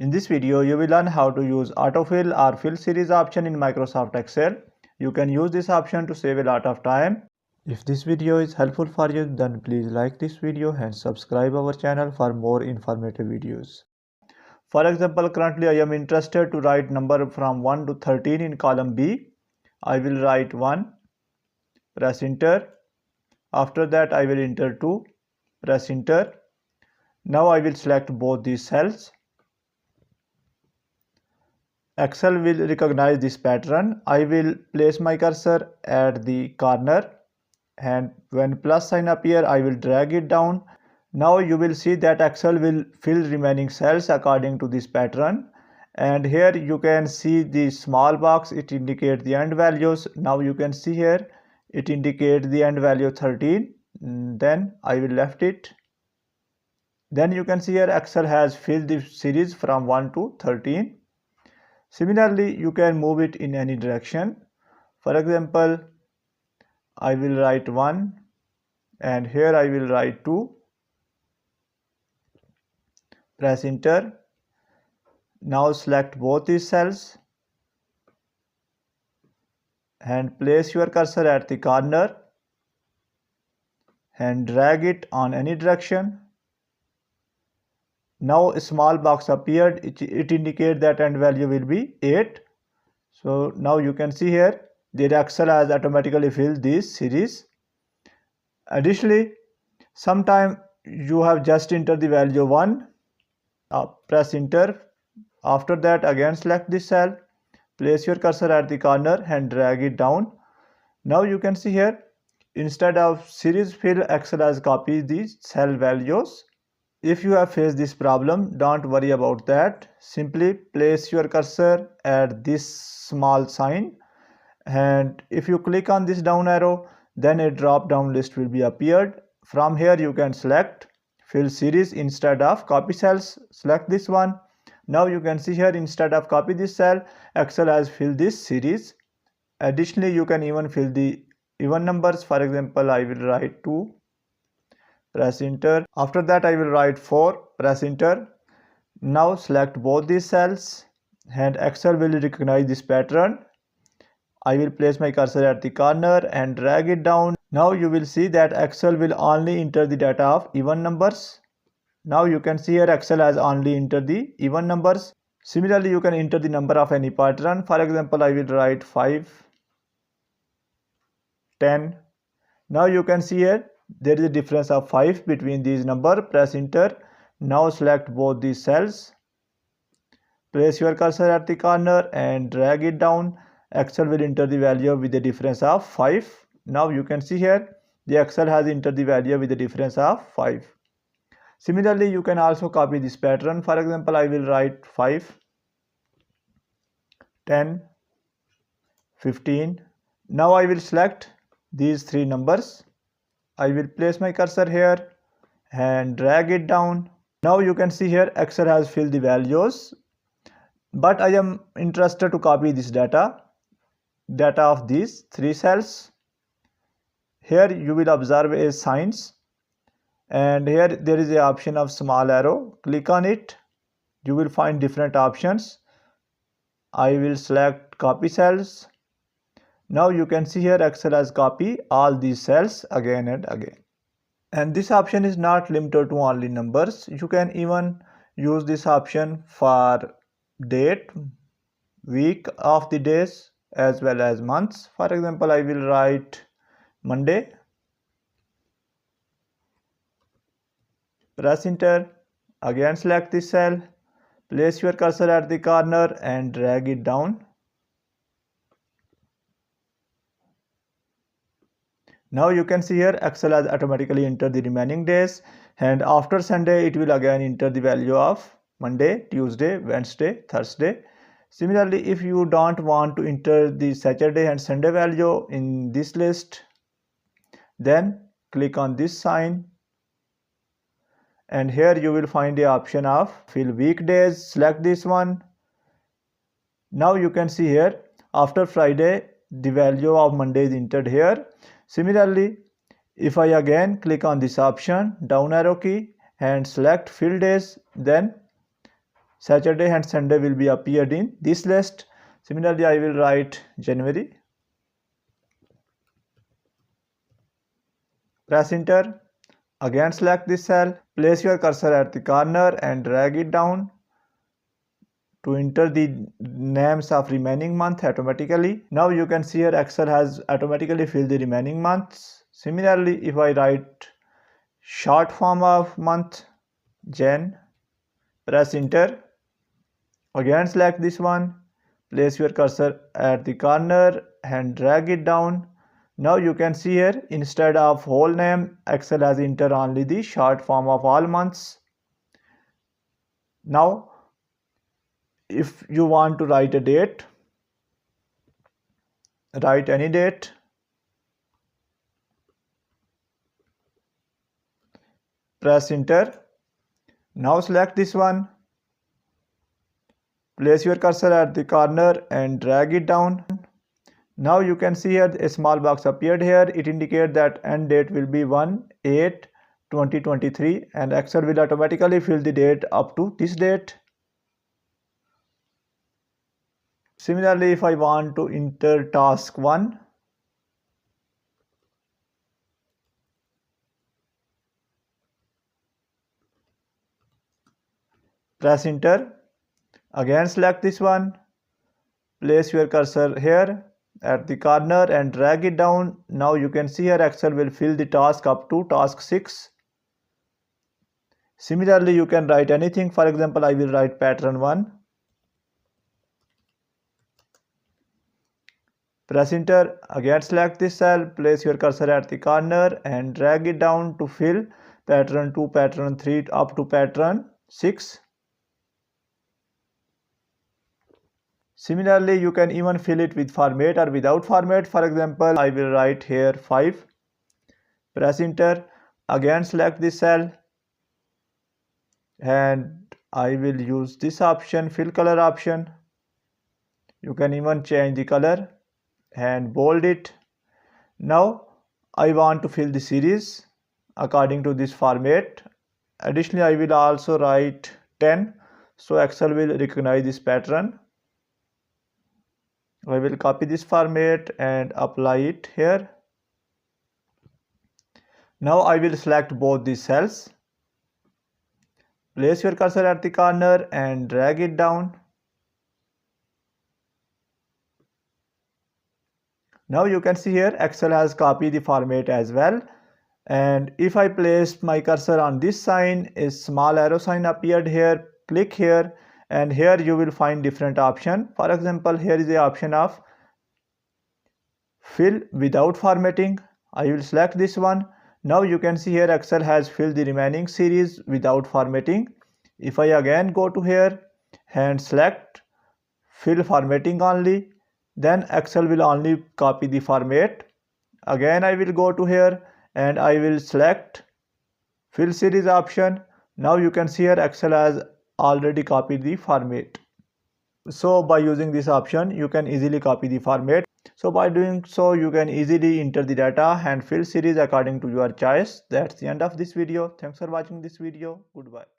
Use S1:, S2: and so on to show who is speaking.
S1: In this video, you will learn how to use autofill or fill series option in Microsoft Excel. You can use this option to save a lot of time. If this video is helpful for you, then please like this video and subscribe our channel for more informative videos. For example, currently I am interested to write number from 1 to 13 in column B. I will write 1, press enter. After that I will enter 2, press enter. Now I will select both these cells. Excel will recognize this pattern. I will place my cursor at the corner, and when plus sign appear, I will drag it down. Now you will see that Excel will fill remaining cells according to this pattern. And here you can see the small box, it indicates the end values. Now you can see here, it indicates the end value 13. Then I will left it. Then you can see here Excel has filled the series from 1 to 13. Similarly, you can move it in any direction. For example, I will write 1 and here I will write 2. Press enter. Now select both these cells and place your cursor at the corner and drag it on any direction. Now a small box appeared, it indicates that end value will be 8. So now you can see here the Excel has automatically filled this series. Additionally, sometime you have just entered the value 1, press enter. After that again select this cell, place your cursor at the corner and drag it down. Now you can see here instead of series fill, Excel has copied these cell values. If you have faced this problem, don't worry about that. Simply place your cursor at this small sign, and if you click on this down arrow, then a drop down list will be appeared. From here you can select fill series instead of copy cells. Select this one. Now you can see here instead of copy this cell, Excel has filled this series. Additionally, you can even fill the even numbers. For example, I will write 2. Press enter. After that I will write 4, press enter. Now select both these cells and Excel will recognize this pattern. I will place my cursor at the corner and drag it down. Now you will see that Excel will only enter the data of even numbers. Now you can see here Excel has only entered the even numbers. Similarly, you can enter the number of any pattern. For example, I will write 5, 10. Now you can see here there is a difference of 5 between these numbers. Press enter. Now select both these cells. Place your cursor at the corner and drag it down. Excel will enter the value with a difference of 5. Now you can see here the Excel has entered the value with a difference of 5. Similarly, you can also copy this pattern. For example, I will write 5, 10, 15. Now I will select these 3 numbers. I will place my cursor here and drag it down. Now you can see here Excel has filled the values, but I am interested to copy this data of these 3 cells. Here you will observe a signs, and here there is an option of small arrow. Click on it. You will find different options. I will select copy cells. Now you can see here Excel has copied all these cells again and again. And this option is not limited to only numbers. You can even use this option for date, week of the days, as well as months. For example, I will write Monday. Press enter. Again select this cell. Place your cursor at the corner and drag it down. Now you can see here Excel has automatically entered the remaining days, and after Sunday it will again enter the value of Monday, Tuesday, Wednesday, Thursday. Similarly, if you don't want to enter the Saturday and Sunday value in this list, then click on this sign, and here you will find the option of fill weekdays. Select this one. Now you can see here after Friday the value of Monday is entered here. Similarly, if I again click on this option, down arrow key, and select fill days, then Saturday and Sunday will be appeared in this list. Similarly, I will write January. Press enter. Again select this cell, place your cursor at the corner and drag it down to enter the names of remaining month automatically. Now you can see here Excel has automatically filled the remaining months. Similarly, if I write short form of month, Jan, press enter. Again select this one, place your cursor at the corner and drag it down. Now you can see here instead of whole name, Excel has entered only the short form of all months. Now if you want to write a date, write any date. Press enter. Now select this one. Place your cursor at the corner and drag it down. Now you can see here a small box appeared here. It indicates that end date will be 1/8/2023 and Excel will automatically fill the date up to this date. Similarly, if I want to enter task 1, press enter. Again select this one. Place your cursor here at the corner and drag it down. Now you can see here Excel will fill the task up to task 6. Similarly, you can write anything. For example, I will write pattern 1. Press enter. Again select this cell, place your cursor at the corner and drag it down to fill pattern 2, pattern 3 up to pattern 6. Similarly, you can even fill it with format or without format. For example, I will write here 5. Press enter. Again select this cell and I will use this option, fill color option. You can even change the color and bold it. Now I want to fill the series according to this format. Additionally, I will also write 10 so Excel will recognize this pattern. I will copy this format and apply it here. Now I will select both these cells. Place your cursor at the corner and drag it down. Now you can see here Excel has copied the format as well. And if I place my cursor on this sign, a small arrow sign appeared here. Click here and here you will find different option. For example, here is the option of fill without formatting. I will select this one. Now you can see here Excel has filled the remaining series without formatting. If I again go to here and select fill formatting only, then Excel will only copy the format. Again I will go to here and I will select fill series option. Now you can see here Excel has already copied the format. So by using this option you can easily copy the format. So by doing so you can easily enter the data and fill series according to your choice. That's the end of this video. Thanks for watching this video. Goodbye.